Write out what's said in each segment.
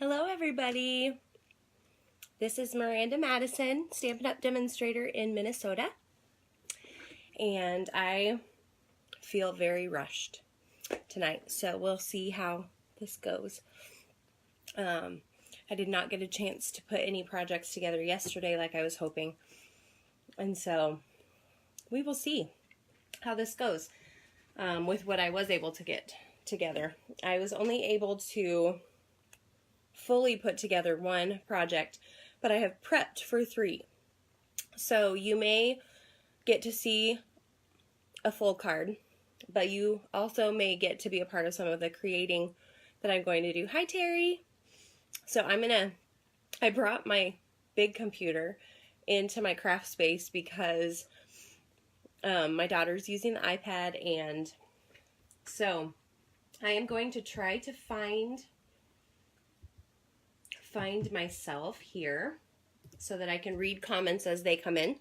Hello everybody, this is Miranda Madison, Stampin' Up! Demonstrator in Minnesota, and I feel very rushed tonight, so we'll see how this goes. I did not get a chance to put any projects together yesterday like I was hoping, and so we will see how this goes with what I was able to get together. I was only able to fully put together one project, but I have prepped for 3. So you may get to see a full card, but you also may get to be a part of some of the creating that I'm going to do. Hi Terry! So I brought my big computer into my craft space because my daughter's using the iPad, and so I am going to try to find myself here so that I can read comments as they come in.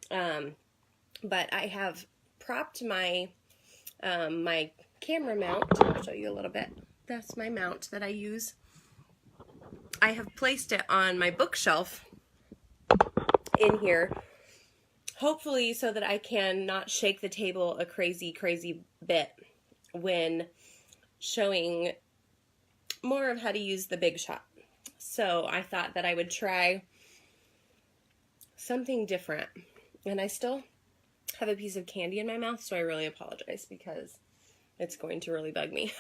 But I have propped my my camera mount. I'll show you a little bit. That's my mount that I use. I have placed it on my bookshelf in here, hopefully so that I can not shake the table a crazy bit when showing more of how to use the Big Shot. So I thought that I would try something different. And I still have a piece of candy in my mouth, so I really apologize because it's going to really bug me.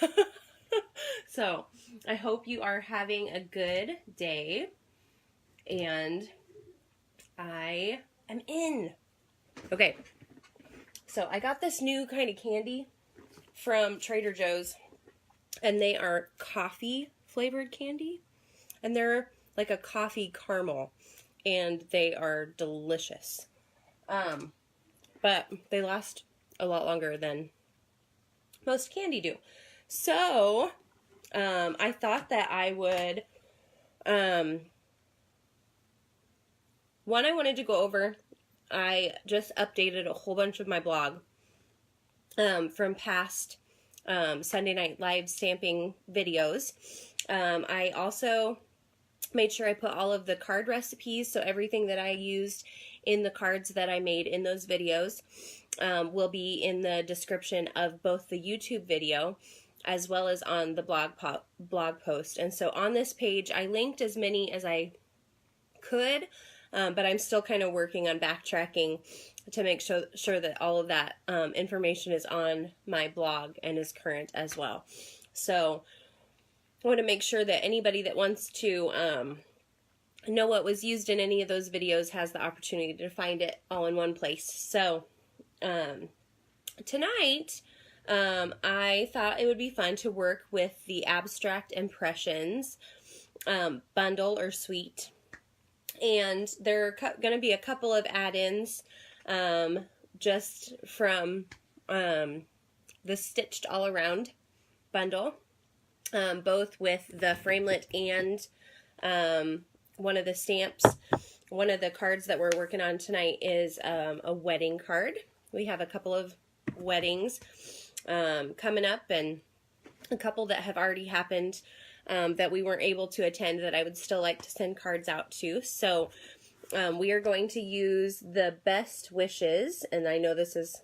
So I hope you are having a good day, and I am in. Okay, so I got this new kind of candy from Trader Joe's, and they are coffee flavored candy. And they're like a coffee caramel, and they are delicious. But they last a lot longer than most candy do. So, I thought that I would, one I wanted to go over, I just updated a whole bunch of my blog, from past, Sunday Night Live stamping videos. I also made sure I put all of the card recipes, so everything that I used in the cards that I made in those videos will be in the description of both the YouTube video as well as on the blog post. And so on this page, I linked as many as I could, but I'm still kind of working on backtracking to make sure that all of that information is on my blog and is current as well. So I want to make sure that anybody that wants to know what was used in any of those videos has the opportunity to find it all in one place. So tonight I thought it would be fun to work with the Abstract Impressions bundle or suite. And there are going to be a couple of add-ins just from the Stitched All Around bundle. Both with the Framelit and one of the stamps. One of the cards that we're working on tonight is a wedding card. We have a couple of weddings coming up, and a couple that have already happened that we weren't able to attend that I would still like to send cards out to. So we are going to use the Best Wishes, and I know this is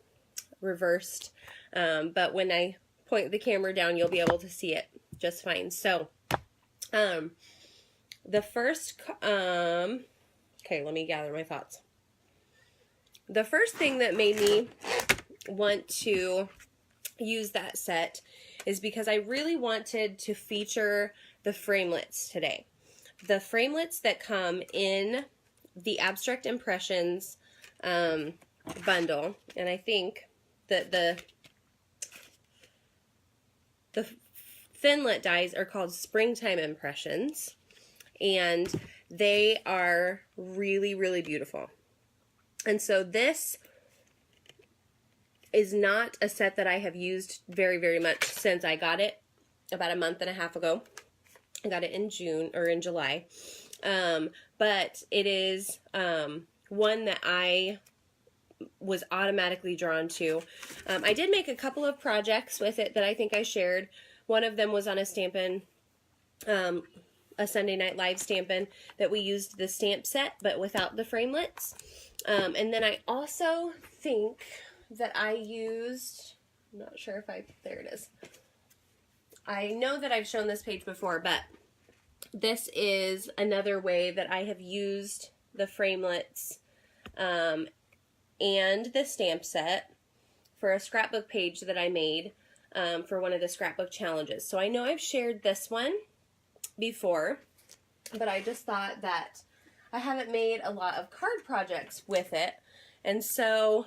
reversed, but when I point the camera down, you'll be able to see it just fine. So, the first, okay, let me gather my thoughts. The first thing that made me want to use that set is because I really wanted to feature the Framelits today. The Framelits that come in the Abstract Impressions bundle, and I think that the Thinlit dies are called Springtime Impressions, and they are really beautiful. And so this is not a set that I have used very much since I got it about a month and a half ago. I got it in July. But it is one that I was automatically drawn to. I did make a couple of projects with it that I think I shared. One of them was on a Stampin a Sunday Night Live Stampin' that we used the stamp set, but without the framelits. And then I also think that I used, I'm not sure if there it is. I know that I've shown this page before, but this is another way that I have used the framelits and the stamp set for a scrapbook page that I made for one of the scrapbook challenges. So I know I've shared this one before, but I just thought that I haven't made a lot of card projects with it. And so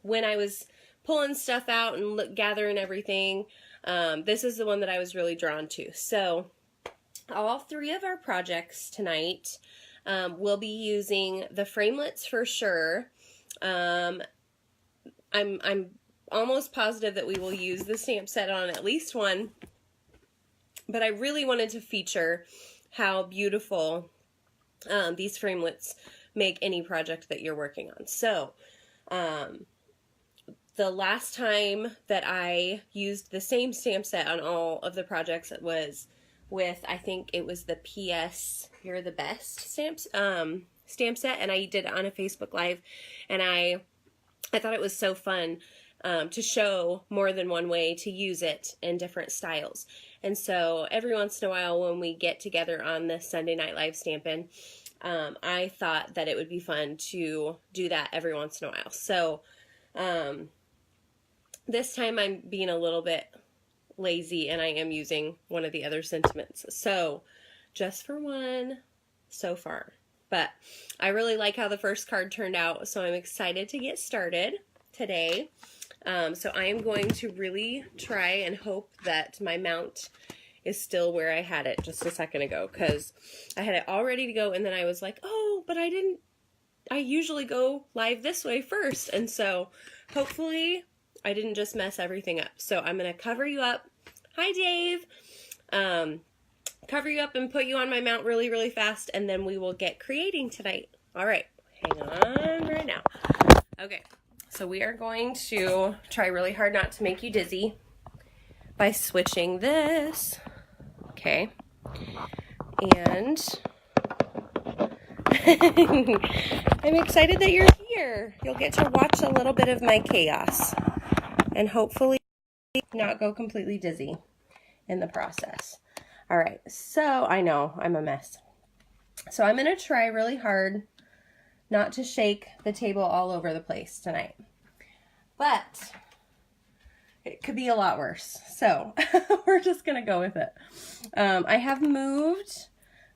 when I was pulling stuff out and gathering everything, this is the one that I was really drawn to. So all three of our projects tonight will be using the framelits for sure. I'm almost positive that we will use the stamp set on at least one, but I really wanted to feature how beautiful these framelits make any project that you're working on. So the last time that I used the same stamp set on all of the projects was with, I think it was the PS You're the Best stamp set, and I did it on a Facebook Live, and I thought it was so fun to show more than one way to use it in different styles. And so every once in a while when we get together on the Sunday Night Live Stampin', I thought that it would be fun to do that every once in a while. So this time I'm being a little bit lazy and I am using one of the other sentiments. So just for one so far. But I really like how the first card turned out, so I'm excited to get started today. So I am going to really try and hope that my mount is still where I had it just a second ago, because I had it all ready to go and then I was like, oh, but I usually go live this way first. And so hopefully I didn't just mess everything up. So I'm going to cover you up. Hi, Dave. Cover you up and put you on my mount really, really fast, and then we will get creating tonight. All right, hang on right now. Okay, so we are going to try really hard not to make you dizzy by switching this. Okay, and I'm excited that you're here. You'll get to watch a little bit of my chaos and hopefully not go completely dizzy in the process. All right, so I know I'm a mess. So I'm going to try really hard not to shake the table all over the place tonight. But it could be a lot worse. So we're just going to go with it. I have moved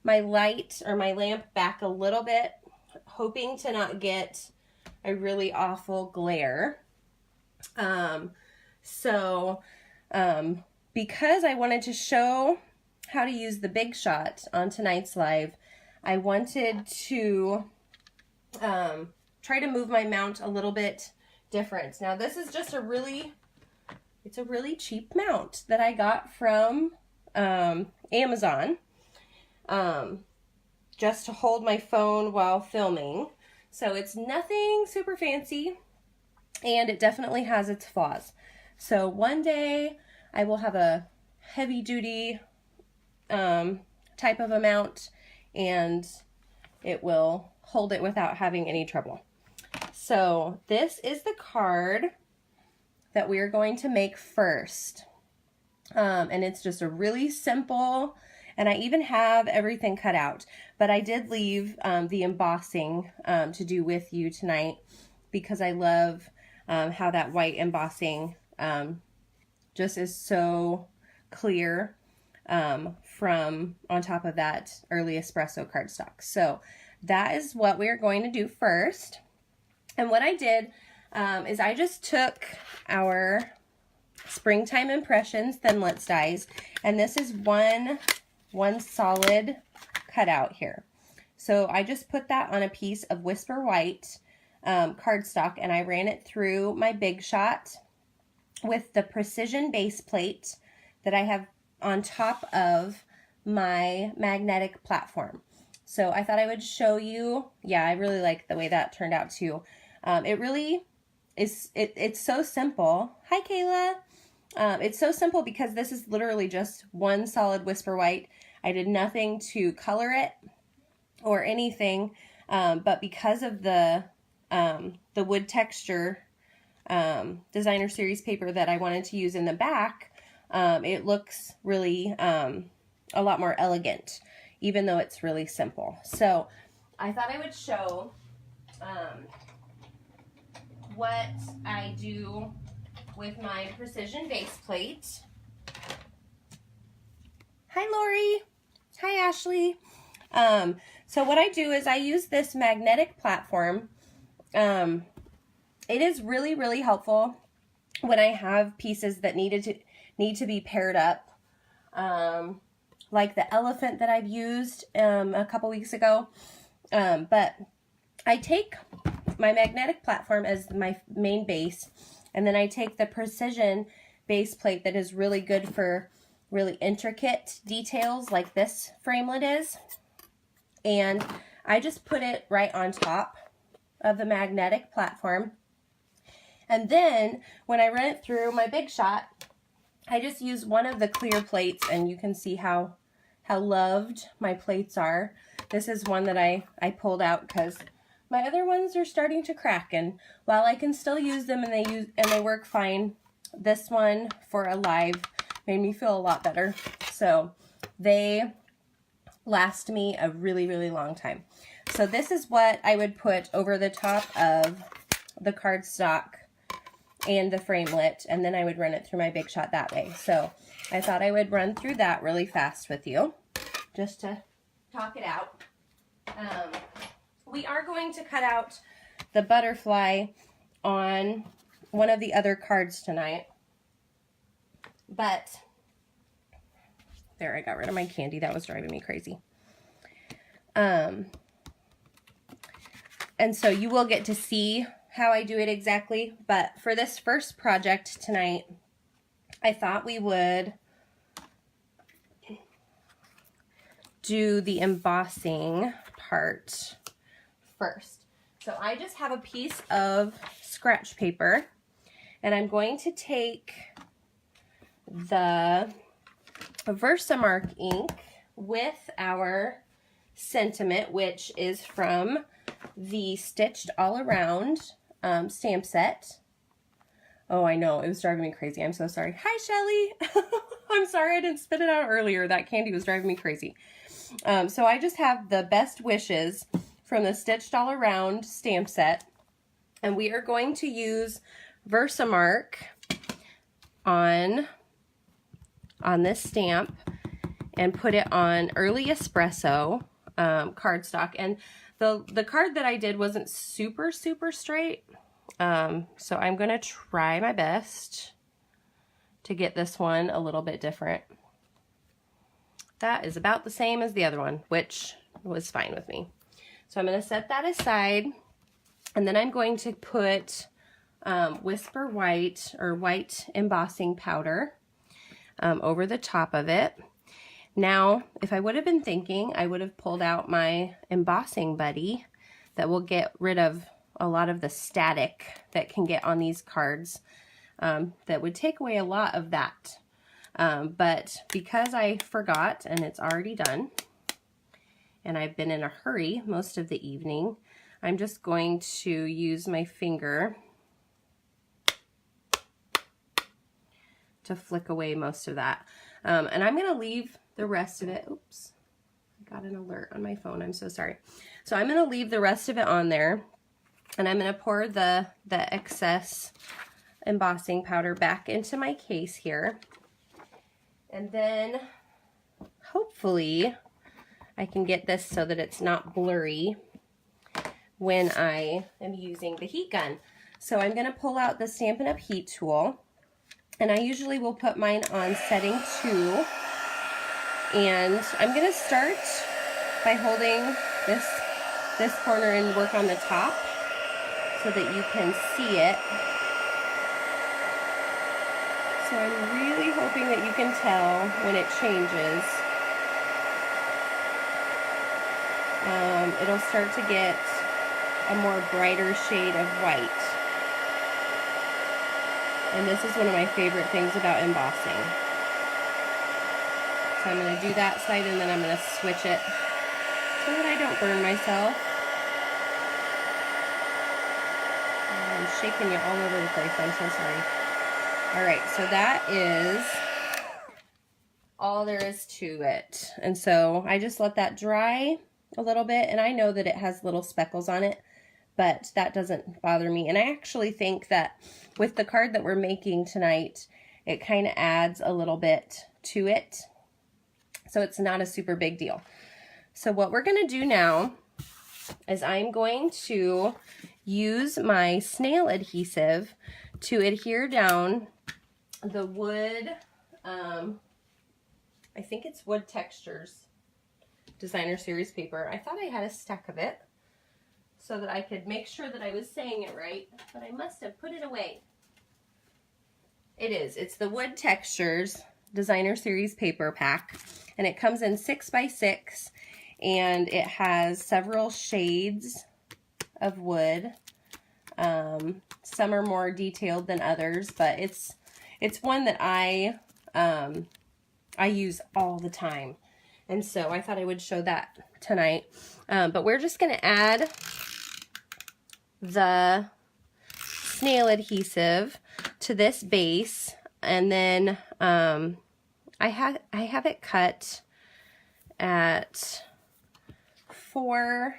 my light or my lamp back a little bit, hoping to not get a really awful glare. Because I wanted to show how to use the big shot on tonight's live, I wanted to try to move my mount a little bit different. Now this is just it's a really cheap mount that I got from Amazon, just to hold my phone while filming. So it's nothing super fancy, and it definitely has its flaws. So one day I will have a heavy duty type of a mount, and it will hold it without having any trouble. So this is the card that we are going to make first. And it's just a really simple, and I even have everything cut out, but I did leave the embossing to do with you tonight, because I love how that white embossing just is so clear from on top of that early espresso cardstock. So that is what we're going to do first. And what I did is I just took our Springtime Impressions Thinlits dies, and this is one solid cutout here. So I just put that on a piece of Whisper White cardstock, and I ran it through my Big Shot with the precision base plate that I have on top of my magnetic platform. So I thought I would show you. Yeah, I really like the way that turned out too. It really is, it's so simple. Hi, Kayla. It's so simple because this is literally just one solid Whisper White. I did nothing to color it or anything, but because of the wood texture designer series paper that I wanted to use in the back, it looks really a lot more elegant, even though it's really simple. So I thought I would show what I do with my precision base plate. Hi, Lori. Hi, Ashley. So what I do is I use this magnetic platform. It is really, really helpful when I have pieces that need to be paired up, like the elephant that I've used a couple weeks ago. But I take my magnetic platform as my main base, and then I take the precision base plate that is really good for really intricate details like this framelit is, and I just put it right on top of the magnetic platform. And then when I run it through my Big Shot, I just use one of the clear plates, and you can see how loved my plates are. This is one that I pulled out because my other ones are starting to crack, and while I can still use them and they work fine, this one for a live made me feel a lot better. So they last me a really, really long time. So this is what I would put over the top of the cardstock and the framelit, and then I would run it through my Big Shot that way. So I thought I would run through that really fast with you, just to talk it out. We are going to cut out the butterfly on one of the other cards tonight, but there, I got rid of my candy. That was driving me crazy. And so you will get to see how I do it exactly, but for this first project tonight, I thought we would do the embossing part first. So I just have a piece of scratch paper, and I'm going to take the Versamark ink with our sentiment, which is from the Stitched All Around stamp set. Oh, I know, it was driving me crazy. I'm so sorry. Hi, Shelly. I'm sorry I didn't spit it out earlier. That candy was driving me crazy. So I just have the Best Wishes from the Stitched All Around stamp set, and we are going to use Versamark on this stamp and put it on Early Espresso cardstock. And the card that I did wasn't super straight, so I'm gonna try my best to get this one a little bit different. That is about the same as the other one, which was fine with me. So I'm gonna set that aside, and then I'm going to put Whisper White or white embossing powder over the top of it. Now, if I would have been thinking, I would have pulled out my embossing buddy that will get rid of a lot of the static that can get on these cards. That would take away a lot of that. But because I forgot and it's already done, and I've been in a hurry most of the evening, I'm just going to use my finger to flick away most of that. And I'm going to leave the rest of it. Oops, I got an alert on my phone. I'm so sorry. So I'm going to leave the rest of it on there, and I'm going to pour the excess embossing powder back into my case here. And then hopefully I can get this so that it's not blurry when I am using the heat gun. So I'm going to pull out the Stampin' Up! Heat tool, and I usually will put mine on setting 2. And I'm going to start by holding this corner and work on the top so that you can see it. So I'm really hoping that you can tell when it changes. It'll start to get a more brighter shade of white. And this is one of my favorite things about embossing. So I'm going to do that side and then I'm going to switch it so that I don't burn myself. I'm shaking you all over the place. I'm so sorry. All right, so that is all there is to it. And so I just let that dry a little bit, and I know that it has little speckles on it, but that doesn't bother me. And I actually think that with the card that we're making tonight, it kind of adds a little bit to it. So it's not a super big deal. So what we're going to do now is I'm going to use my Snail Adhesive to adhere down the wood, I think it's Wood Textures Designer Series paper. I thought I had a stack of it so that I could make sure that I was saying it right, but I must have put it away. It is. It's the Wood Textures Designer Series paper pack, and it comes in 6x6, and it has several shades of wood. Some are more detailed than others, but it's one that I use all the time. And so I thought I would show that tonight. But we're just going to add the Snail Adhesive to this base. And then I have it cut at 4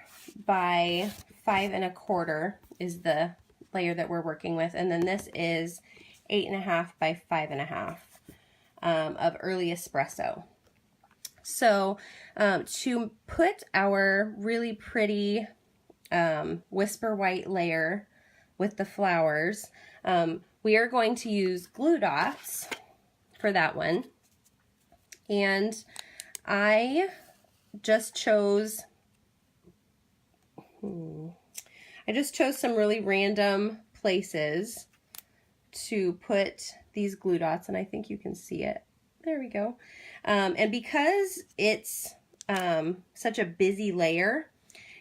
by 5 1/4 is the layer that we're working with. And then this is 8.5 by 5.5 of early espresso. So to put our really pretty whisper white layer with the flowers, we are going to use glue dots for that one. And I just chose some really random places to put these glue dots, and I think you can see it. There we go. And because it's such a busy layer,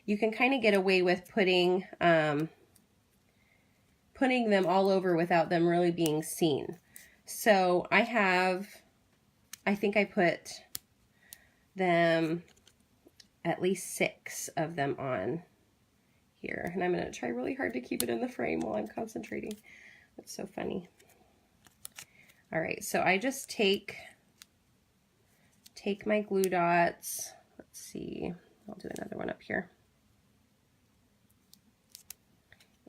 you can kind of get away with putting them all over without them really being seen. So I think I put them, at least 6 of them on here. And I'm going to try really hard to keep it in the frame while I'm concentrating. It's so funny. All right, so I just take my glue dots. Let's see, I'll do another one up here.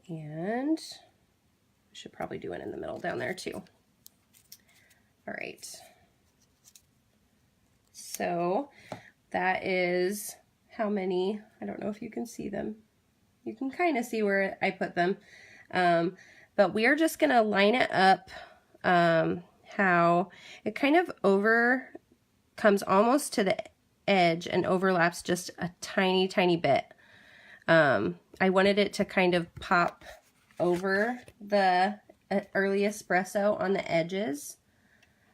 And I should probably do it in the middle down there too. All right. So that is how many, I don't know if you can see them. You can kind of see where I put them. But we are just going to line it up how it kind of comes almost to the edge and overlaps just a tiny, tiny bit. I wanted it to kind of pop over the early espresso on the edges,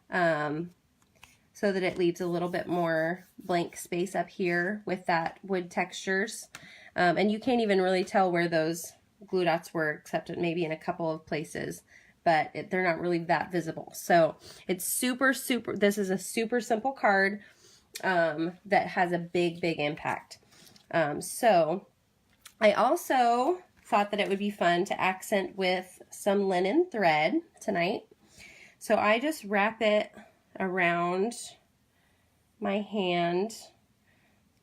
so that it leaves a little bit more blank space up here with that wood textures. And you can't even really tell where those glue dots were, except maybe in a couple of places, but they're not really that visible. So it's super, this is a super simple card that has a big, big impact. So I also thought that it would be fun to accent with some linen thread tonight. So I just wrap it around my hand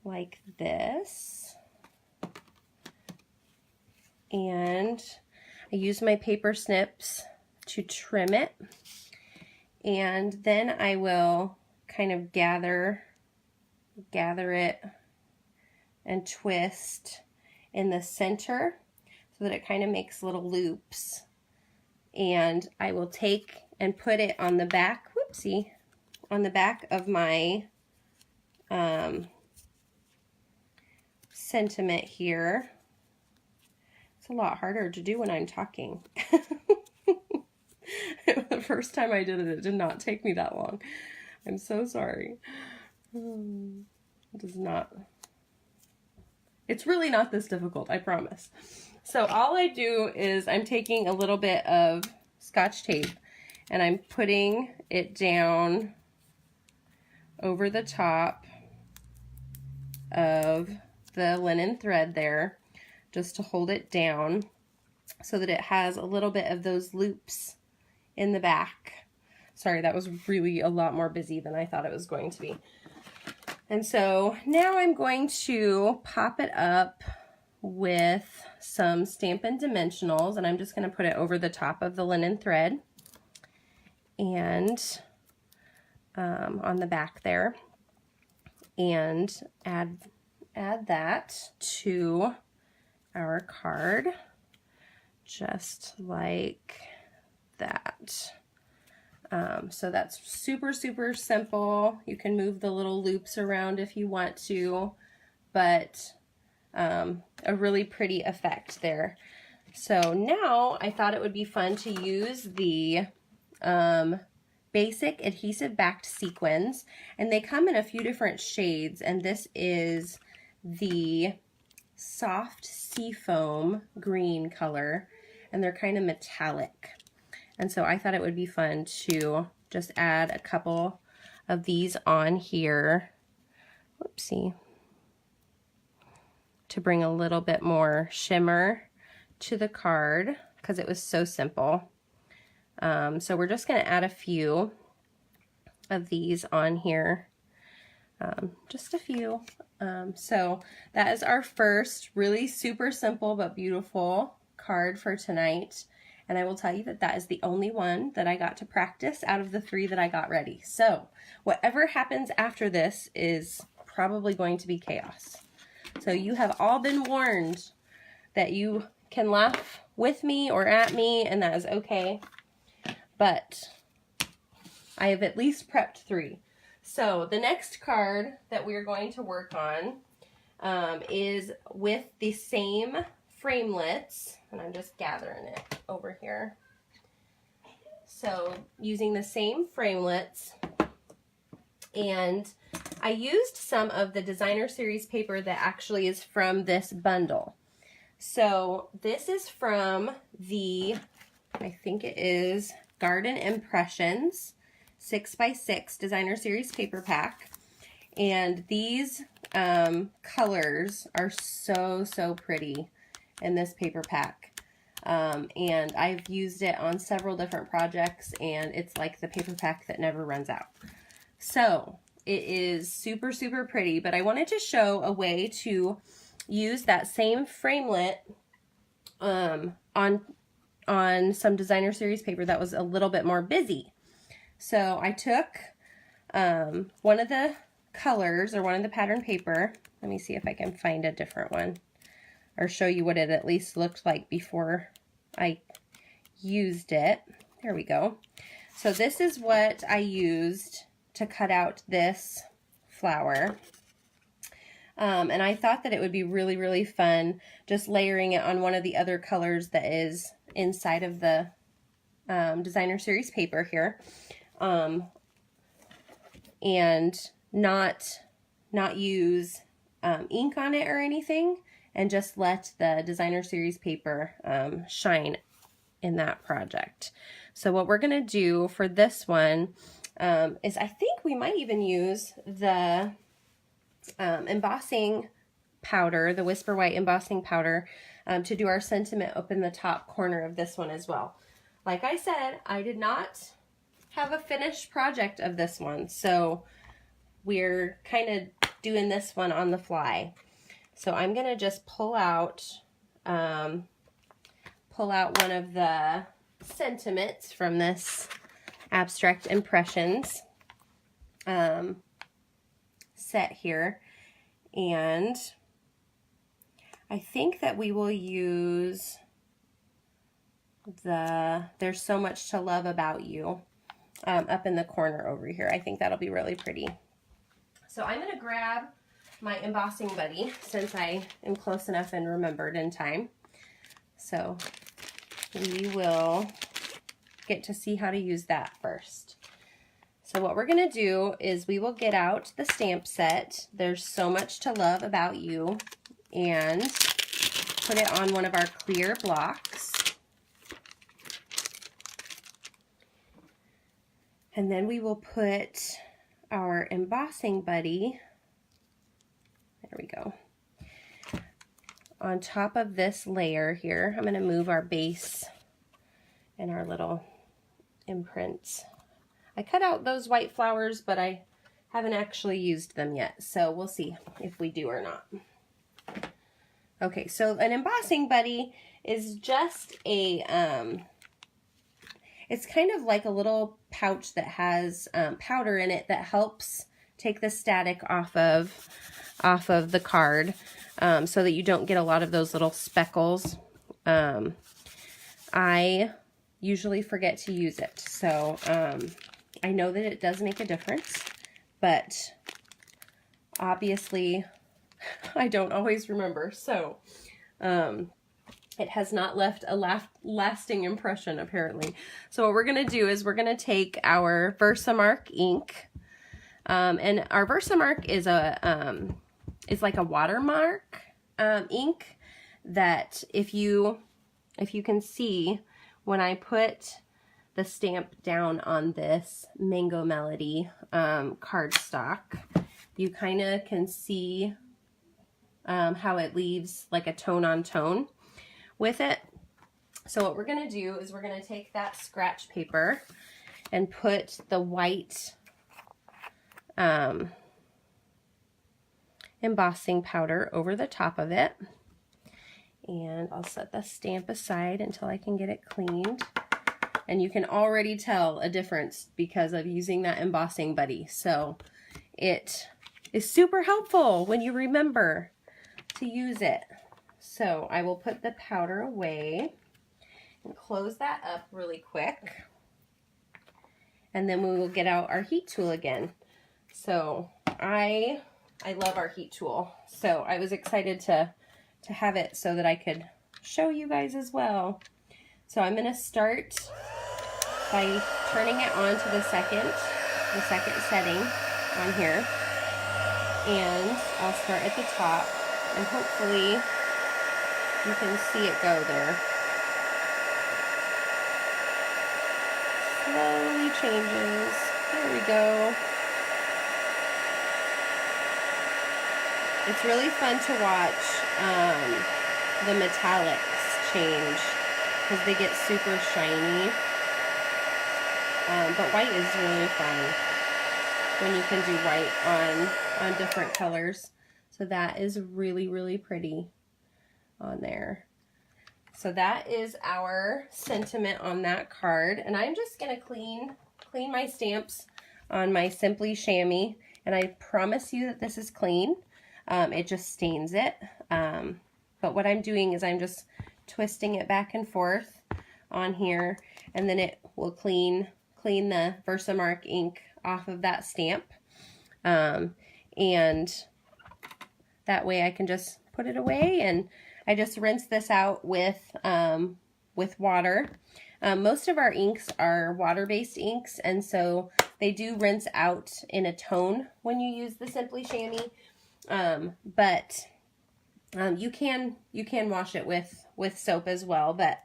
like this. And I use my paper snips to trim it. And then I will kind of gather it and twist in the center so that it kind of makes little loops. And I will take and put it on the back, whoopsie, on the back of my sentiment here. It's a lot harder to do when I'm talking. The first time I did it, it did not take me that long. I'm so sorry. It does not. It's really not this difficult, I promise. So all I do is I'm taking a little bit of Scotch tape and I'm putting it down over the top of the linen thread there, just to hold it down so that it has a little bit of those loops in the back. Sorry, that was really a lot more busy than I thought it was going to be. And so now I'm going to pop it up with some Stampin Dimensionals, and I'm just going to put it over the top of the linen thread and on the back there, and add that to our card just like that. So that's super, super simple. You can move the little loops around if you want to, but a really pretty effect there. So now I thought it would be fun to use the basic Adhesive-Backed Sequins, and they come in a few different shades, and this is the soft seafoam green color, and they're kind of metallic. And so I thought it would be fun to just add a couple of these on here, whoopsie, to bring a little bit more shimmer to the card, because it was so simple. So we're just going to add a few of these on here, just a few. So that is our first really super simple but beautiful card for tonight. And I will tell you that that is the only one that I got to practice out of the 3 that I got ready. So whatever happens after this is probably going to be chaos. So you have all been warned that you can laugh with me or at me, and that is okay. But I have at least prepped 3. So the next card that we're going to work on is with the same Framelits, and I'm just gathering it over here. So using the same Framelits, and I used some of the designer series paper that actually is from this bundle. So this is from the, I think it is Garden Impressions 6x6 designer series paper pack, and these colors are so pretty in this paper pack, and I've used it on several different projects, and it's like the paper pack that never runs out. So it is super pretty, but I wanted to show a way to use that same Framelit on some designer series paper that was a little bit more busy. So I took one of the colors, or one of the pattern paper. Let me see if I can find a different one, or show you what it at least looked like before I used it. There we go. So this is what I used to cut out this flower. And I thought that it would be really fun just layering it on one of the other colors that is inside of the designer series paper here, and not use ink on it or anything, and just let the designer series paper shine in that project. So what we're going to do for this one is, I think we might even use the embossing powder, the Whisper White embossing powder, to do our sentiment up in the top corner of this one as well. Like I said, I did not have a finished project of this one, so we're kind of doing this one on the fly. So I'm going to just pull out one of the sentiments from this Abstract Impressions set here, and I think that we will use the There's So Much to Love About You up in the corner over here. I think that'll be really pretty. So I'm going to grab my embossing buddy, since I am close enough and remembered in time. So we will get to see how to use that first. So what we're going to do is we will get out the stamp set, There's So Much to Love About You, and put it on one of our clear blocks. And then we will put our embossing buddy, there we go, on top of this layer here. I'm going to move our base and our little imprints. I cut out those white flowers, but I haven't actually used them yet, so we'll see if we do or not. Okay, so an embossing buddy is just a, it's kind of like a little pouch that has powder in it that helps take the static off of the card, so that you don't get a lot of those little speckles. I usually forget to use it, so I know that it does make a difference, but obviously I don't always remember, so it has not left a lasting impression apparently. So what we're going to do is we're going to take our Versamark ink, and our Versamark is is like a watermark ink that if you can see, when I put the stamp down on this Mango Melody cardstock, you kind of can see how it leaves like a tone on tone with it. So what we're going to do is we're going to take that scratch paper and put the white embossing powder over the top of it. And I'll set the stamp aside until I can get it cleaned. And you can already tell a difference because of using that embossing buddy. So it is super helpful when you remember to use it. So I will put the powder away and close that up really quick. And then we will get out our heat tool again. So I love our heat tool. So I was excited to have it so that I could show you guys as well. So I'm going to start by turning it on to the second setting on here. And I'll start at the top, and hopefully you can see it go there. Slowly changes. There we go. It's really fun to watch the metallics change because they get super shiny. But white is really fun when you can do white on different colors. So that is really, really pretty on there. So that is our sentiment on that card. And I'm just going to clean my stamps on my Simply Chamois. And I promise you that this is clean. It just stains it. But what I'm doing is I'm just twisting it back and forth on here. And then it will clean the Versamark ink off of that stamp. And that way I can just put it away, and I just rinse this out with water. Most of our inks are water-based inks, and so they do rinse out in a tone when you use the Simply Chamois. But you can wash it with soap as well, but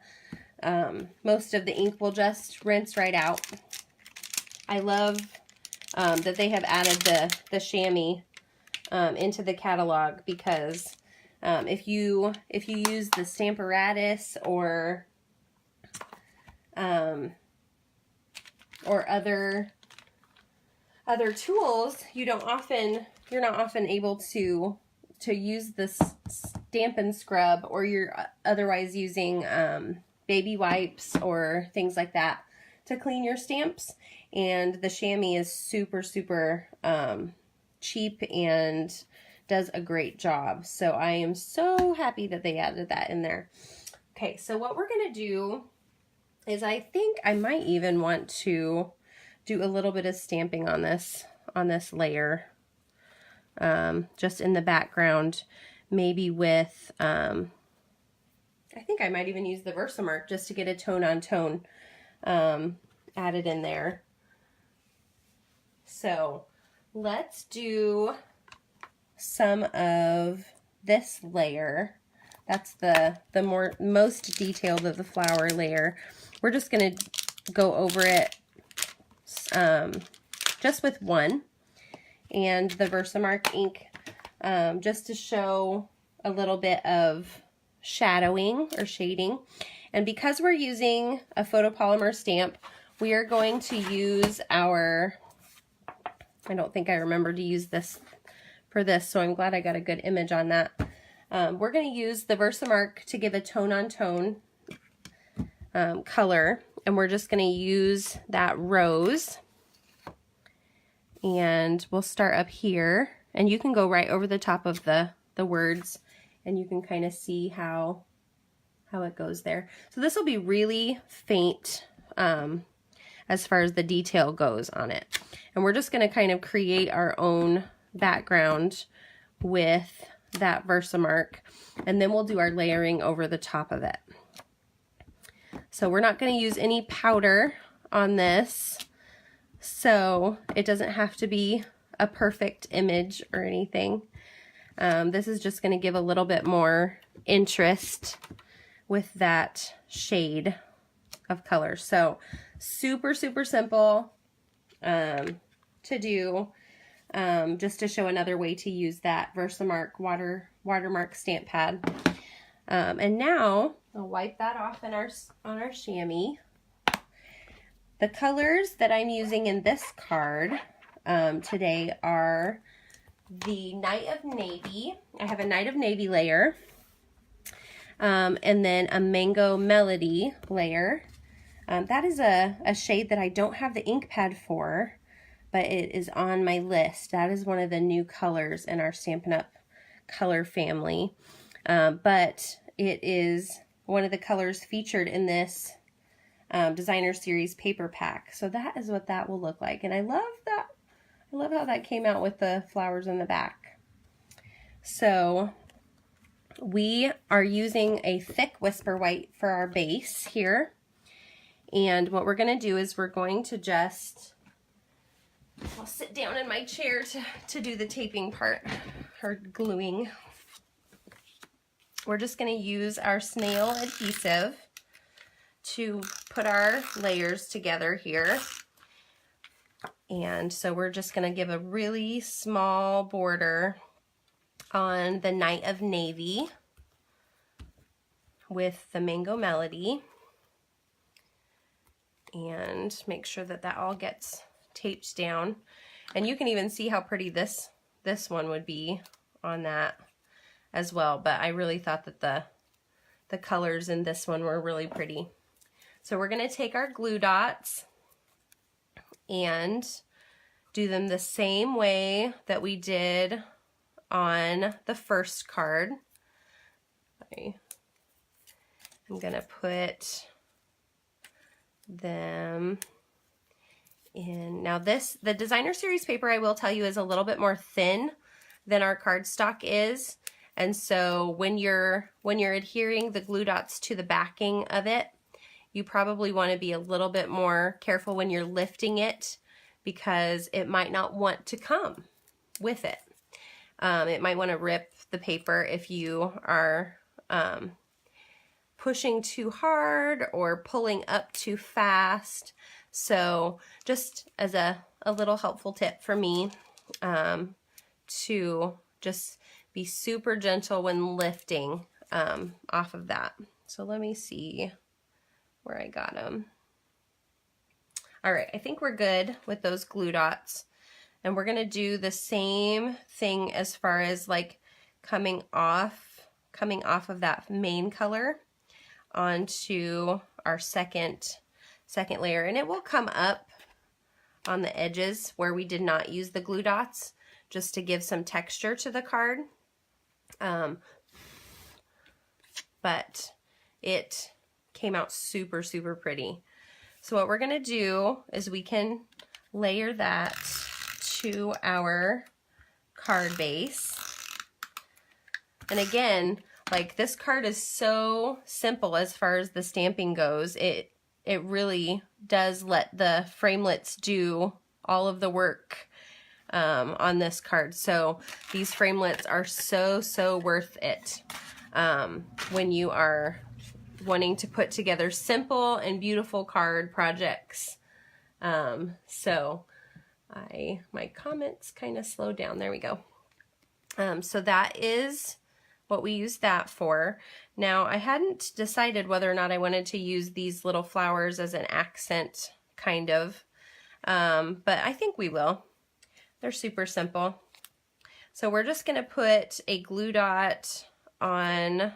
most of the ink will just rinse right out. I love that they have added the chamois into the catalog, because if you use the Stamparatus or other tools, you're not often able to use this Stampin' Scrub, or you're otherwise using baby wipes or things like that to clean your stamps. And the chamois is super, super cheap and does a great job. So I am so happy that they added that in there. Okay, so what we're going to do is, I think I might even want to do a little bit of stamping on this layer, just in the background, maybe with, I think I might even use the Versamark just to get a tone on tone added in there. So let's do some of this layer. That's the most detailed of the flower layer. We're just going to go over it just with one, and the Versamark ink, just to show a little bit of shadowing or shading. And because we're using a photopolymer stamp, we are going to use our, I don't think I remember to use this for this, so I'm glad I got a good image on that. We're going to use the Versamark to give a tone-on-tone color, and we're just going to use that rose. And we'll start up here, and you can go right over the top of the words, and you can kind of see how it goes there. So this will be really faint as far as the detail goes on it. And we're just going to kind of create our own background with that Versamark, and then we'll do our layering over the top of it. So we're not going to use any powder on this, so it doesn't have to be a perfect image or anything. This is just going to give a little bit more interest with that shade of color. So super, super simple to do, just to show another way to use that Versamark watermark stamp pad. And now I'll wipe that off on our chamois. The colors that I'm using in this card today are the Night of Navy. I have a Night of Navy layer, and then a Mango Melody layer. That is a shade that I don't have the ink pad for, but it is on my list. That is one of the new colors in our Stampin' Up! Color family. But it is one of the colors featured in this designer series paper pack. So that is what that will look like. And I love that. I love how that came out with the flowers in the back. So we are using a thick Whisper White for our base here. And what we're going to do is we're going to just, I'll sit down in my chair to do the taping part, or gluing. We're just going to use our Snail Adhesive to put our layers together here. And so we're just going to give a really small border on the Night of Navy with the Mango Melody, and make sure that that all gets taped down. And you can even see how pretty this one would be on that as well. But I really thought that the colors in this one were really pretty. So we're going to take our glue dots and do them the same way that we did on the first card. I'm going to put them in. Now the designer series paper, I will tell you, is a little bit more thin than our cardstock is. And so when you're adhering the glue dots to the backing of it, you probably want to be a little bit more careful when you're lifting it, because it might not want to come with it. It might want to rip the paper if you are pushing too hard or pulling up too fast. So just as a little helpful tip for me, to just be super gentle when lifting off of that. So let me see where I got them. All right, I think we're good with those glue dots. And we're gonna do the same thing as far as like coming off of that main color onto our second layer. And it will come up on the edges where we did not use the glue dots, just to give some texture to the card. But it came out super, super pretty. So what we're gonna do is we can layer that to our card base. And again, like, this card is so simple as far as the stamping goes. It really does let the Framelits do all of the work on this card. So these Framelits are so worth it when you are wanting to put together simple and beautiful card projects So my comments kind of slowed down. There we go. So that is what we use that for. Now, I hadn't decided whether or not I wanted to use these little flowers as an accent, kind of, but I think we will. They're super simple. So we're just going to put a glue dot on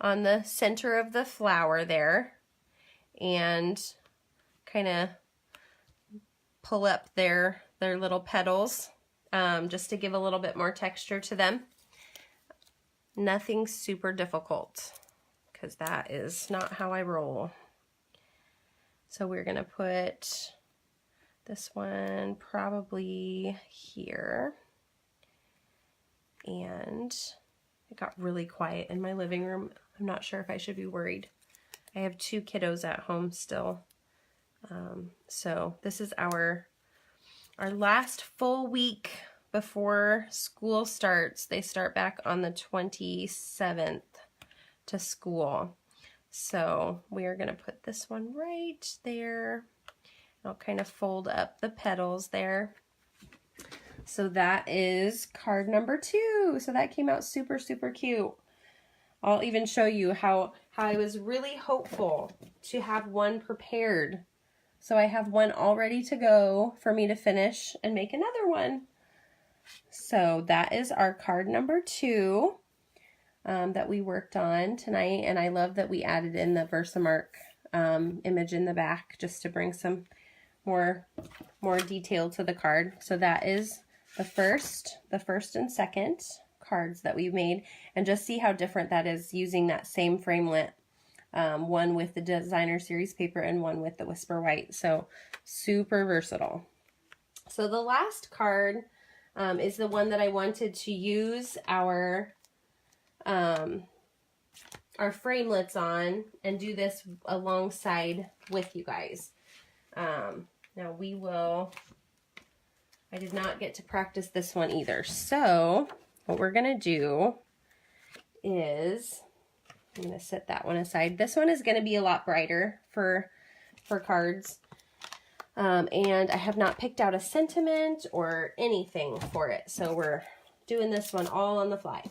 the center of the flower there and kind of pull up their little petals just to give a little bit more texture to them. Nothing super difficult, because that is not how I roll. So we're going to put this one probably here. And it got really quiet in my living room. I'm not sure if I should be worried. I have 2 kiddos at home still. So this is our last full week before school starts. They start back on the 27th to school. So we are going to put this one right there. I'll kind of fold up the petals there. So that is card number 2. So that came out super, super cute. I'll even show you how I was really hopeful to have one prepared. So I have one all ready to go for me to finish and make another one. So that is our card number 2 that we worked on tonight. And I love that we added in the Versamark image in the back just to bring some more detail to the card. So that is the first and second cards that we've made, and just see how different that is using that same framelit, one with the designer series paper and one with the Whisper White. So super versatile. So the last card is the one that I wanted to use our framelits on and do this alongside with you guys. Now we will, I did not get to practice this one either. So what we're going to do is, I'm going to set that one aside. This one is going to be a lot brighter for cards. And I have not picked out a sentiment or anything for it. So we're doing this one all on the fly.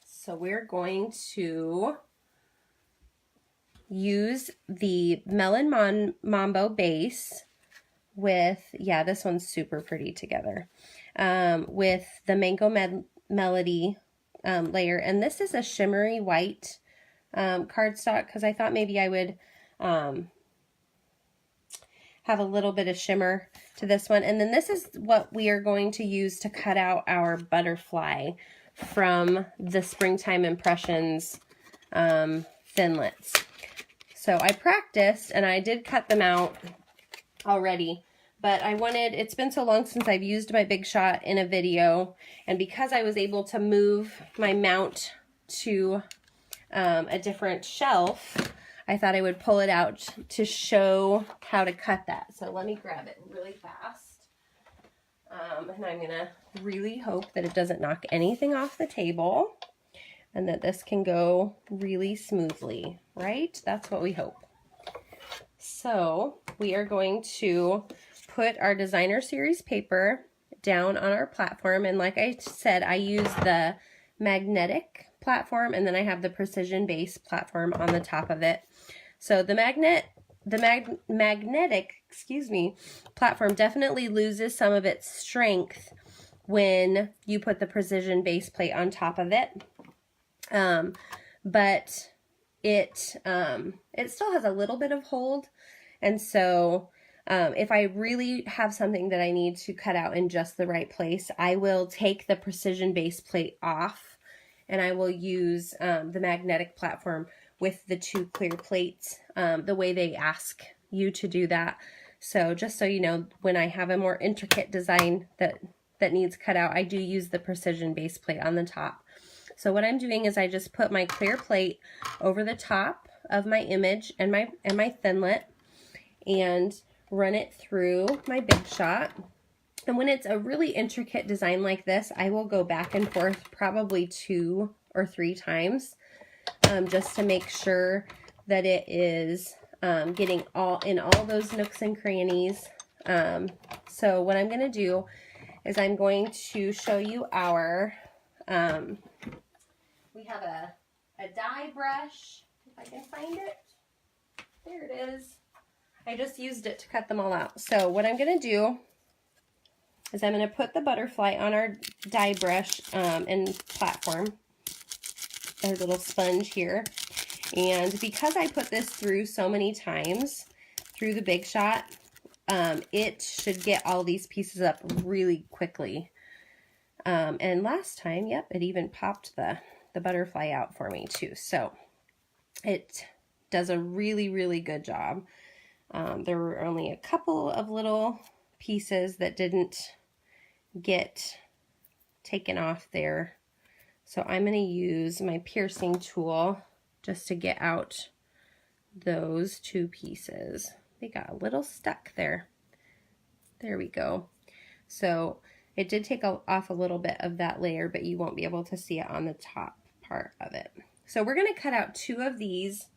So we're going to use the Melon Mambo base with, yeah, this one's super pretty together, with the Mango Melody layer. And this is a shimmery white cardstock, because I thought maybe I would have a little bit of shimmer to this one. And then this is what we are going to use to cut out our butterfly from the Springtime Impressions Thinlits. So I practiced and I did cut them out already, but I wanted, it's been so long since I've used my Big Shot in a video, and because I was able to move my mount to a different shelf, I thought I would pull it out to show how to cut that. So let me grab it really fast. And I'm gonna really hope that it doesn't knock anything off the table and that this can go really smoothly, right? That's what we hope. So we are going to put our designer series paper down on our platform. And like I said, I use the magnetic platform, and then I have the precision base platform on the top of it. So the magnetic, excuse me, platform definitely loses some of its strength when you put the precision base plate on top of it. But it still has a little bit of hold. And so if I really have something that I need to cut out in just the right place, I will take the precision base plate off and I will use the magnetic platform with the 2 clear plates, the way they ask you to do that. So just so you know, when I have a more intricate design that needs cut out, I do use the precision base plate on the top. So what I'm doing is I just put my clear plate over the top of my image and my Thinlit and run it through my Big Shot. And when it's a really intricate design like this, I will go back and forth probably 2 or 3 times just to make sure that it is getting all those nooks and crannies. So what I'm going to do is I'm going to show you our, we have a die brush, if I can find it. There it is. I just used it to cut them all out. So what I'm going to do is I'm going to put the butterfly on our die brush and platform, our little sponge here. And because I put this through so many times through the Big Shot, it should get all these pieces up really quickly. And last time, yep, it even popped the butterfly out for me too. So it does a really, really good job. There were only a couple of little pieces that didn't get taken off there. So I'm going to use my piercing tool just to get out those two pieces. They got a little stuck there. There we go. So it did take off a little bit of that layer, but you won't be able to see it on the top part of it. So we're going to cut out two of these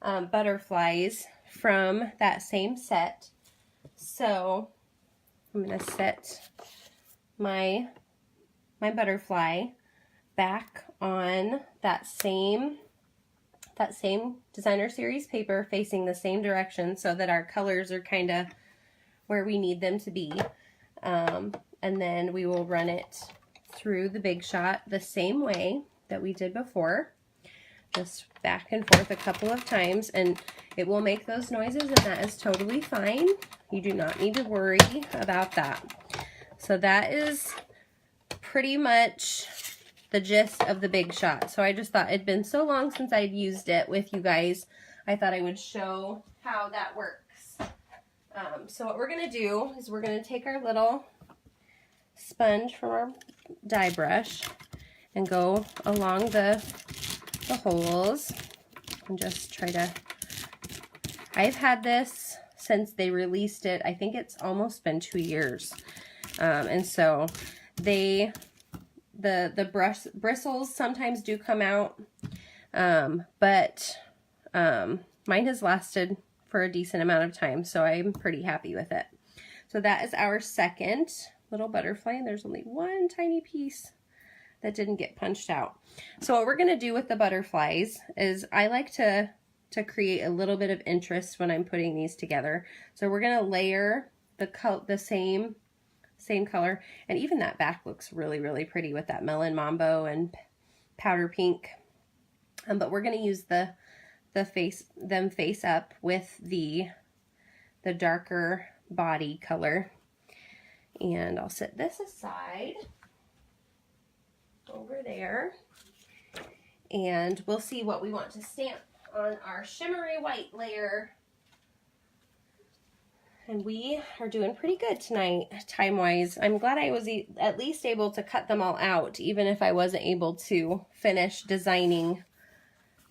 butterflies from that same set. So I'm going to set my butterfly back on that same designer series paper facing the same direction so that our colors are kind of where we need them to be. And then we will run it through the Big Shot the same way that we did before, just back and forth a couple of times, and it will make those noises, and that is totally fine. You do not need to worry about that. So that is pretty much the gist of the Big Shot. So I just thought it'd been so long since I'd used it with you guys, I thought I would show how that works. So what we're going to do is we're going to take our little sponge from our die brush and go along the holes and just try to, I've had this since they released it. I think it's almost been 2 years. And so the bristles sometimes do come out, but mine has lasted for a decent amount of time, so I'm pretty happy with it. So that is our second little butterfly, and there's only one tiny piece that didn't get punched out. So what we're going to do with the butterflies is I like to create a little bit of interest when I'm putting these together. So we're going to layer the same color, and even that back looks really, really pretty with that melon mambo and powder pink. But we're going to use them face up with the darker body color. And I'll set this aside over there, and we'll see what we want to stamp on our shimmery white layer. And we are doing pretty good tonight, time-wise. I'm glad I was at least able to cut them all out, even if I wasn't able to finish designing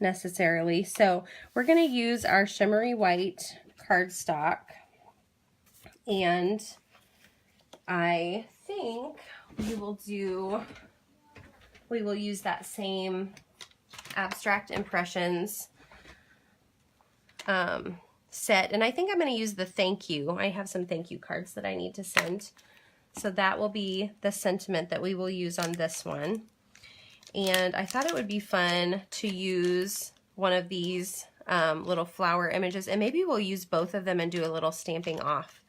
necessarily. So we're going to use our shimmery white cardstock, and I think we will use that same Abstract Impressions set, and I think I'm going to use the thank you. I have some thank you cards that I need to send, so that will be the sentiment that we will use on this one. And I thought it would be fun to use one of these little flower images, and maybe we'll use both of them and do a little stamping off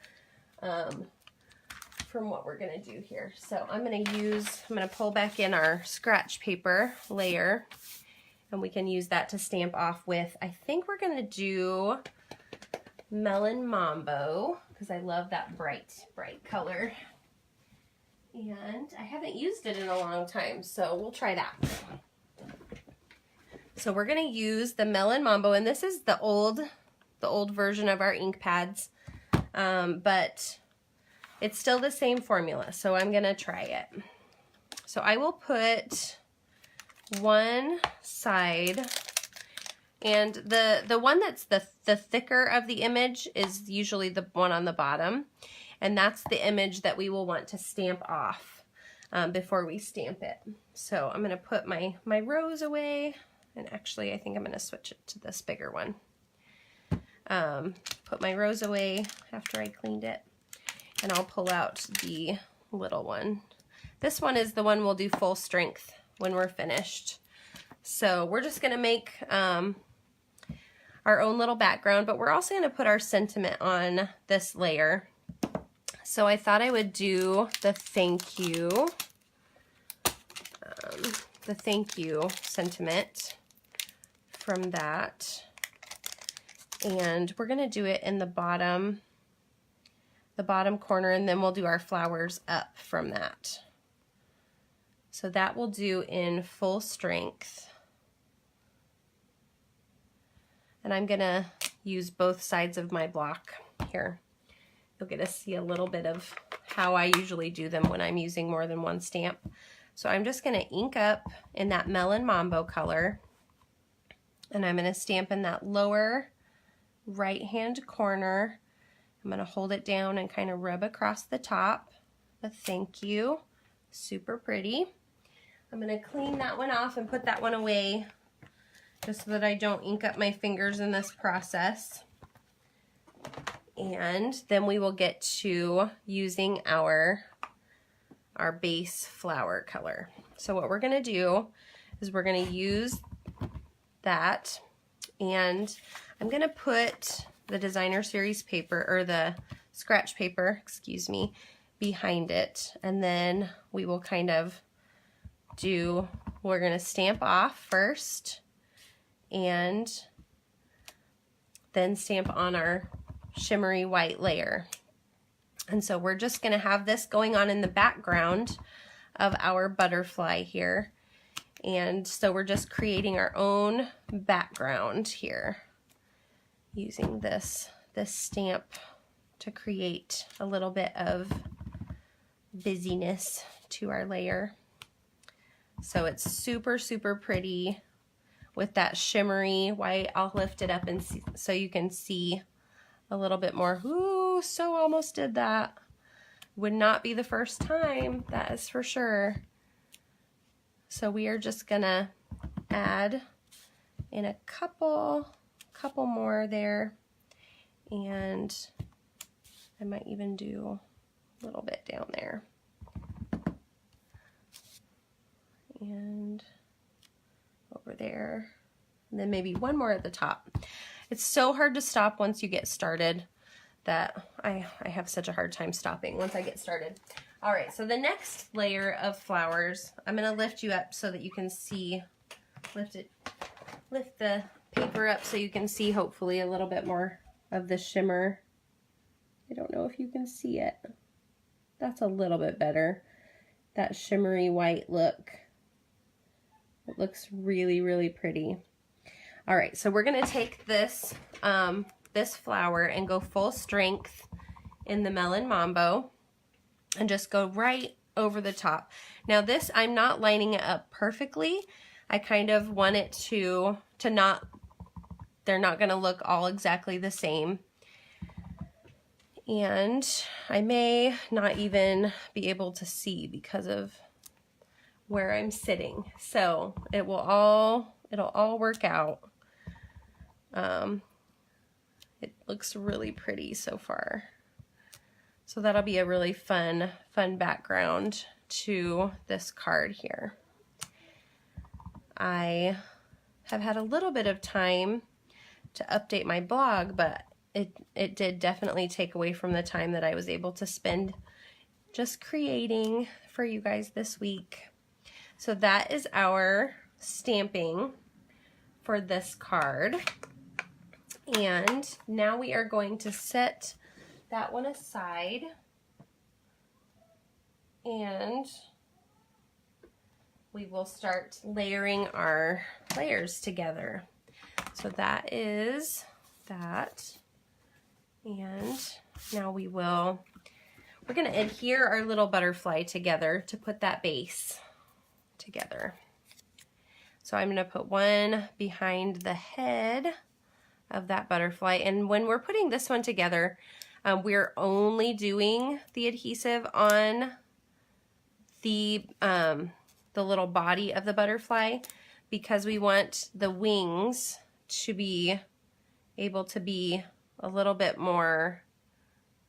from what we're going to do here. So I'm going to pull back in our scratch paper layer, and we can use that to stamp off with. I think we're going to do Melon Mambo, because I love that bright color. And I haven't used it in a long time, so we'll try that. So we're going to use the Melon Mambo, and this is the old version of our ink pads, but it's still the same formula, so I'm going to try it. So I will put one side, and the one that's the thicker of the image is usually the one on the bottom. And that's the image that we will want to stamp off before we stamp it. So I'm going to put my rose away, and actually I think I'm going to switch it to this bigger one. put my rose away after I cleaned it, and I'll pull out the little one. This one is the one we'll do full strength when we're finished. So we're just gonna make our own little background, but we're also gonna put our sentiment on this layer. So I thought I would do the thank you sentiment from that. And we're gonna do it in the bottom corner, and then we'll do our flowers up from that. So that we'll do in full strength. And I'm gonna use both sides of my block here. You'll get to see a little bit of how I usually do them when I'm using more than one stamp. So I'm just gonna ink up in that Melon Mambo color, and I'm gonna stamp in that lower right-hand corner. I'm gonna hold it down and kind of rub across the top. But thank you, super pretty. I'm gonna clean that one off and put that one away just so that I don't ink up my fingers in this process. And then we will get to using our base flower color. So what we're gonna do is we're gonna use that, and I'm gonna put the designer series paper, or the scratch paper, excuse me, behind it, and then we will kind of we're gonna stamp off first and then stamp on our shimmery white layer. And so we're just gonna have this going on in the background of our butterfly here. And so we're just creating our own background here, using this stamp to create a little bit of busyness to our layer. So it's super, super pretty with that shimmery white. I'll lift it up and see, so you can see a little bit more. Ooh, so almost did that. Would not be the first time, that is for sure. So we are just gonna add in a couple more there, and I might even do a little bit down there, and over there, and then maybe one more at the top. It's so hard to stop once you get started that I have such a hard time stopping once I get started. All right, so the next layer of flowers, I'm gonna lift you up so that you can see, lift the paper up so you can see hopefully a little bit more of the shimmer. I don't know if you can see it. That's a little bit better. That shimmery white look. It looks really, really pretty. All right, so we're gonna take this, this flower and go full strength in the Melon Mambo and just go right over the top. Now this, I'm not lining it up perfectly. I kind of want it to not, they're not gonna look all exactly the same. And I may not even be able to see because of where I'm sitting. So it'll all work out. It looks really pretty so far. So that'll be a really fun background to this card here. I have had a little bit of time to update my blog, but it did definitely take away from the time that I was able to spend just creating for you guys this week. So that is our stamping for this card. And now we are going to set that one aside, and we will start layering our layers together. So that is that. And now we're going to adhere our little butterfly together to put that base together. So I'm going to put one behind the head of that butterfly. And when we're putting this one together, we're only doing the adhesive on the little body of the butterfly, because we want the wings to be able to be a little bit more.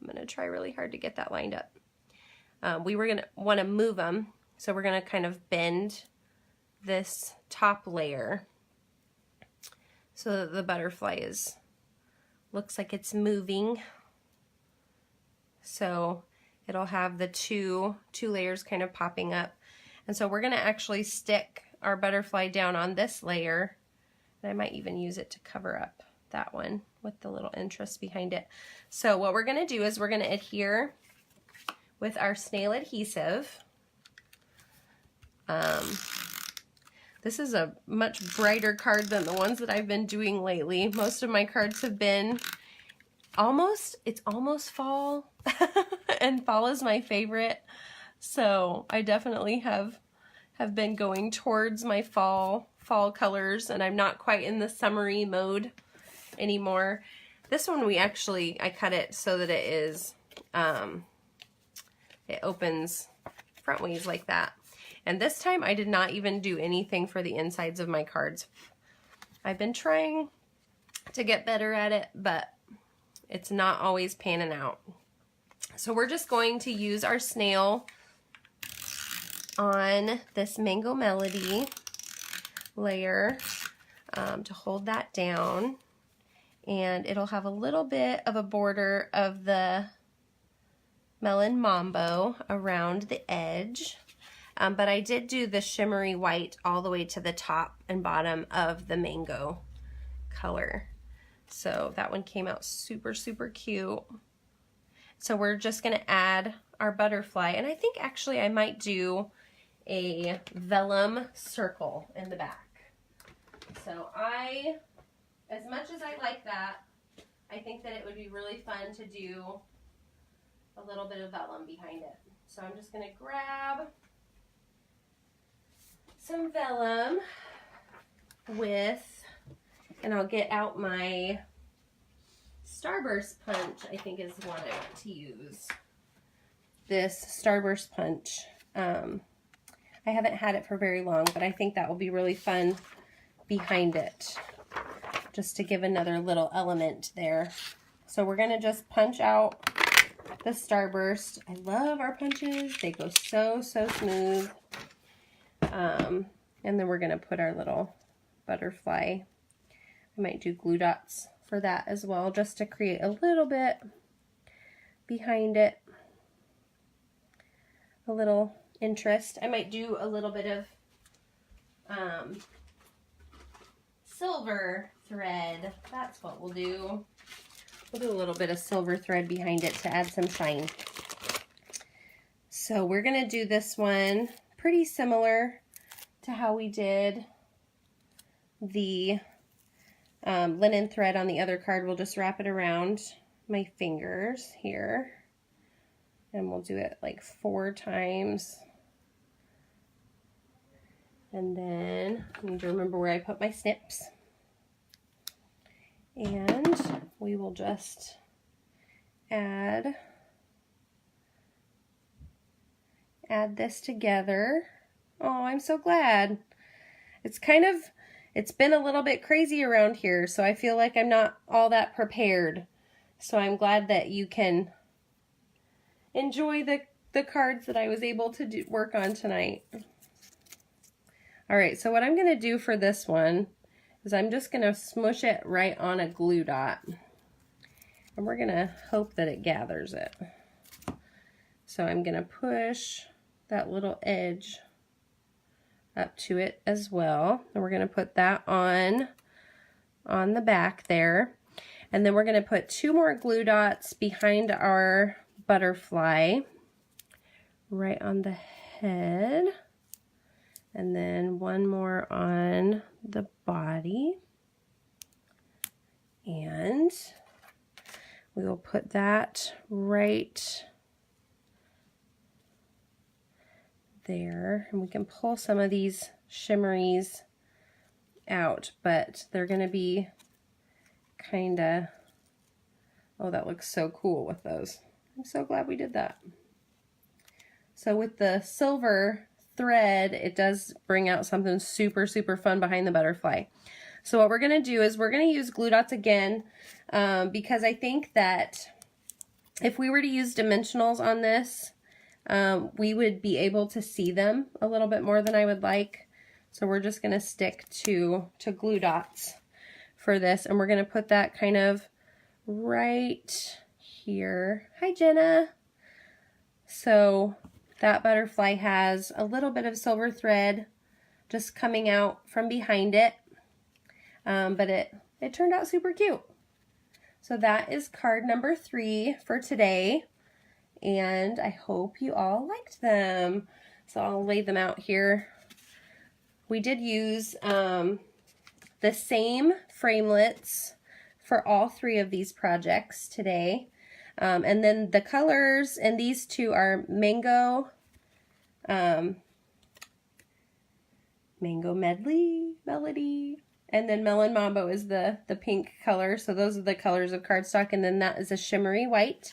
I'm going to try really hard to get that lined up. We were going to want to move them, so we're going to kind of bend this top layer so that the butterfly looks like it's moving. So it'll have the two layers kind of popping up. And so we're going to actually stick our butterfly down on this layer. And I might even use it to cover up that one with the little interest behind it. So what we're going to do is we're going to adhere with our Snail Adhesive. This is a much brighter card than the ones that I've been doing lately. Most of my cards have been it's almost fall, and fall is my favorite. So I definitely have been going towards my fall colors, and I'm not quite in the summery mode anymore. This one I cut it so that it is, it opens front ways like that. And this time I did not even do anything for the insides of my cards. I've been trying to get better at it, but it's not always panning out. So we're just going to use our snail on this Mango Melody layer to hold that down. And it'll have a little bit of a border of the Melon Mambo around the edge. But I did do the shimmery white all the way to the top and bottom of the mango color. So that one came out super, super cute. So we're just going to add our butterfly. And I think actually I might do a vellum circle in the back. So as much as I like that, I think that it would be really fun to do a little bit of vellum behind it. So I'm just going to grab some vellum and I'll get out my Starburst punch, I think is what I want to use. This Starburst punch. I haven't had it for very long, but I think that will be really fun behind it, just to give another little element there. So we're going to just punch out the Starburst. I love our punches. They go so, so smooth. And then we're going to put our little butterfly. I might do glue dots for that as well, just to create a little bit behind it. A little interest. I might do a little bit of silver thread. That's what we'll do. We'll do a little bit of silver thread behind it to add some shine. So we're going to do this one pretty similar to how we did the linen thread on the other card. We'll just wrap it around my fingers here, and we'll do it like 4 times. And then I need to remember where I put my snips. And we will just add this together. Oh, I'm so glad. It's been a little bit crazy around here, so I feel like I'm not all that prepared. So I'm glad that you can enjoy the cards that I was able to work on tonight. All right, so what I'm going to do for this one is I'm just going to smush it right on a glue dot. And we're going to hope that it gathers it. So I'm going to push that little edge up to it as well. And we're going to put that on the back there. And then we're going to put 2 more glue dots behind our butterfly right on the head. And then 1 more on the body. And we will put that right there, and we can pull some of these shimmeries out, but they're going to be kind of, oh, that looks so cool with those. I'm so glad we did that. So with the silver thread, it does bring out something super, super fun behind the butterfly. So what we're going to do is we're going to use glue dots again because I think that if we were to use dimensionals on this, we would be able to see them a little bit more than I would like. So we're just going to stick to glue dots for this, and we're going to put that kind of right here. Hi, Jenna. So that butterfly has a little bit of silver thread just coming out from behind it, but it turned out super cute. So that is card number 3 for today, and I hope you all liked them. So I'll lay them out here. We did use the same framelits for all 3 of these projects today. And then the colors in these 2 are Mango Melody, and then Melon Mambo is the pink color. So those are the colors of cardstock, and then that is a shimmery white.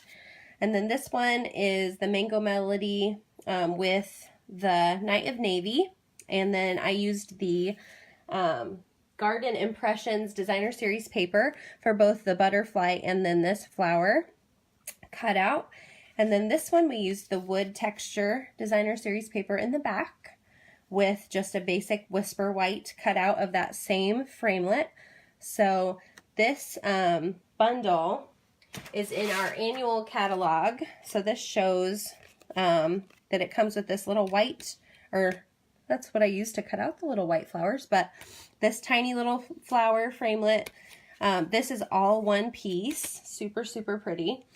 And then this one is the Mango Melody with the Night of Navy. And then I used the Garden Impressions Designer Series paper for both the butterfly and then this flower cut out. And then this one we used the Wood Texture Designer Series paper in the back with just a basic Whisper White cut out of that same framelit. So this bundle is in our annual catalog. So this shows that it comes with this little white, or that's what I used to cut out the little white flowers, but this tiny little flower framelit. This is all one piece, super, super pretty.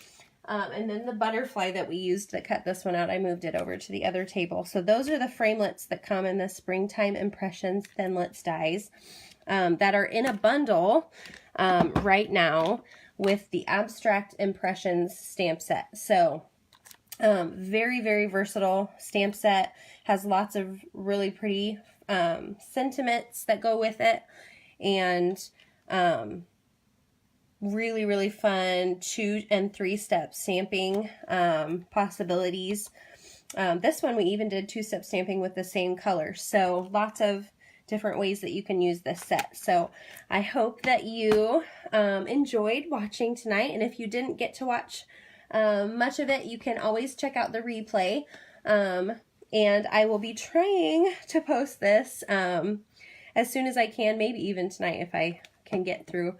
And then the butterfly that we used to cut this one out, I moved it over to the other table. So those are the framelits that come in the Springtime Impressions Thinlits dies that are in a bundle right now with the Abstract Impressions stamp set. So very, very versatile stamp set. Has lots of really pretty sentiments that go with it, and really, really fun 2- and 3-step stamping possibilities. This one we even did 2-step stamping with the same color. So lots of different ways that you can use this set. So I hope that you enjoyed watching tonight, and if you didn't get to watch much of it, you can always check out the replay. And I will be trying to post this as soon as I can, maybe even tonight if I can get through,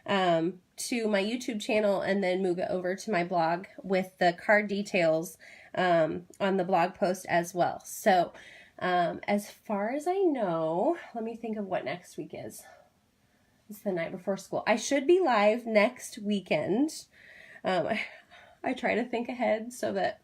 to my YouTube channel, and then move it over to my blog with the card details on the blog post as well. So as far as I know, let me think of what next week is. It's the night before school. I should be live next weekend. I try to think ahead so that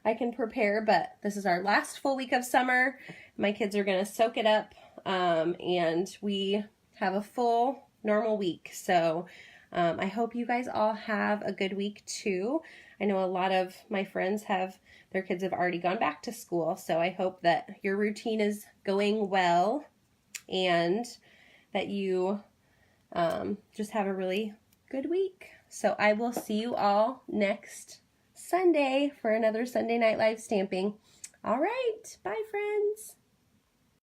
I can prepare, but this is our last full week of summer. My kids are going to soak it up, and we have a full normal week. So I hope you guys all have a good week too. I know a lot of my friends their kids have already gone back to school, so I hope that your routine is going well and that you just have a really good week. So I will see you all next Sunday for another Sunday Night Live stamping. All right, bye friends.